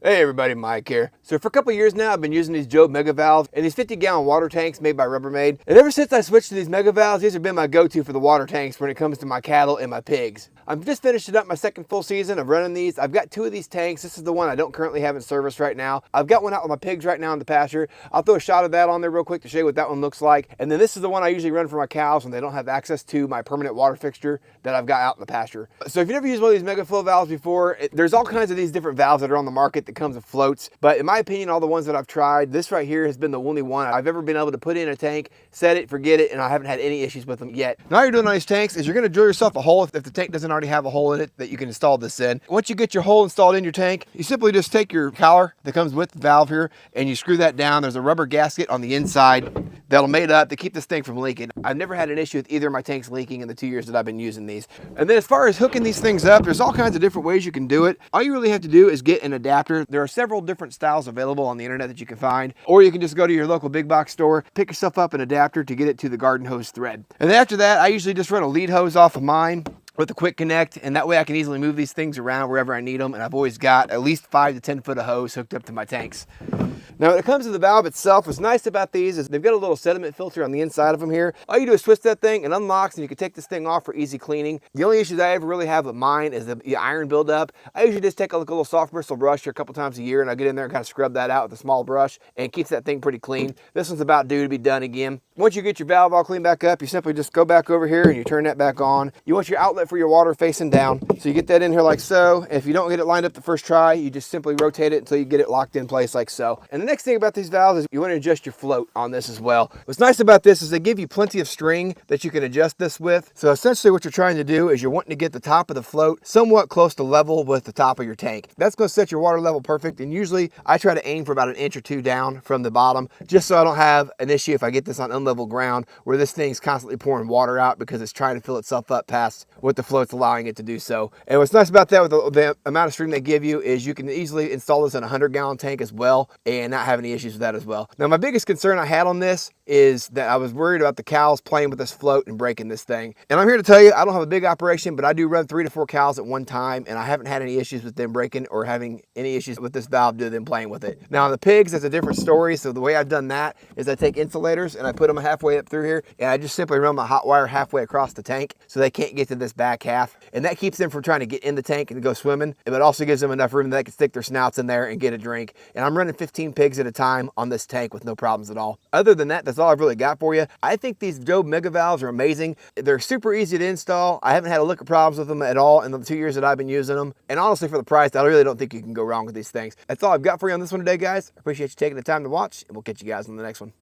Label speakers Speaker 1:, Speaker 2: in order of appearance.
Speaker 1: Hey everybody, Mike here. So for a couple years now, I've been using these Jobe mega valves and these 50-gallon water tanks made by Rubbermaid. And ever since I switched to these mega valves, these have been my go-to for the water tanks when it comes to my cattle and my pigs. I'm just finishing up my second full season of running these. I've got two of these tanks. This is the one I don't currently have in service right now. I've got one out with my pigs right now in the pasture. I'll throw a shot of that on there real quick to show you what that one looks like. And then this is the one I usually run for my cows when they don't have access to my permanent water fixture that I've got out in the pasture. So if you've never used one of these Megaflow valves before, there's all kinds of these different valves that are on the market that comes with floats. But in my opinion, all the ones that I've tried, this right here has been the only one I've ever been able to put in a tank, set it, forget it, and I haven't had any issues with them yet. Now all you're doing on these tanks is you're gonna drill yourself a hole if the tank doesn't already have a hole in it that you can install this in. Once you get your hole installed in your tank, you simply just take your collar that comes with the valve here and you screw that down. There's a rubber gasket on the inside that'll made up to keep this thing from leaking. I've never had an issue with either of my tanks leaking in the 2 years that I've been using these. And then as far as hooking these things up, there's all kinds of different ways you can do it. All you really have to do is get an adapter. There are several different styles available on the internet that you can find, or you can just go to your local big box store, pick yourself up an adapter to get it to the garden hose thread. And then after that, I usually just run a lead hose off of mine with a quick connect, and that way I can easily move these things around wherever I need them, and I've always got at least 5 to 10 foot of hose hooked up to my tanks. Now when it comes to the valve itself, what's nice about these is they've got a little sediment filter on the inside of them here. All you do is twist that thing and unlocks, and you can take this thing off for easy cleaning. The only issues I ever really have with mine is the iron buildup. I usually just take a little soft bristle brush here a couple times a year, and I get in there and kind of scrub that out with a small brush, and it keeps that thing pretty clean. This one's about due to be done again. Once you get your valve all cleaned back up, you simply just go back over here and you turn that back on. You want your outlet for your water facing down, so you get that in here like so. If you don't get it lined up the first try, you just simply rotate it until you get it locked in place like so. And the next thing about these valves is you want to adjust your float on this as well. What's nice about this is they give you plenty of string that you can adjust this with. So essentially what you're trying to do is you're wanting to get the top of the float somewhat close to level with the top of your tank. That's going to set your water level perfect, and usually I try to aim for about 1 inch or 2 down from the bottom, just so I don't have an issue if I get this on unlevel ground where this thing's constantly pouring water out because it's trying to fill itself up past what the float's allowing it to do so. And what's nice about that with the amount of string they give you is you can easily install this in a 100-gallon tank as well and not have any issues with that as well. Now my biggest concern I had on this is that I was worried about the cows playing with this float and breaking this thing. And I'm here to tell you, I don't have a big operation, but I do run 3 to 4 cows at one time, and I haven't had any issues with them breaking or having any issues with this valve due to them playing with it. Now on the pigs, that's a different story. So the way I've done that is I take insulators and I put them halfway up through here, and I just simply run my hot wire halfway across the tank so they can't get to this back half. And that keeps them from trying to get in the tank and go swimming. But it also gives them enough room that they can stick their snouts in there and get a drink. And I'm running 15 pigs at a time on this tank with no problems at all. Other than that, that's all I've really got for you. I think these Jobe mega valves are amazing. They're super easy to install. I haven't had a lick of problems with them at all in the 2 years that I've been using them. And honestly, for the price, I really don't think you can go wrong with these things. That's all I've got for you on this one today, guys. I appreciate you taking the time to watch, and we'll catch you guys on the next one.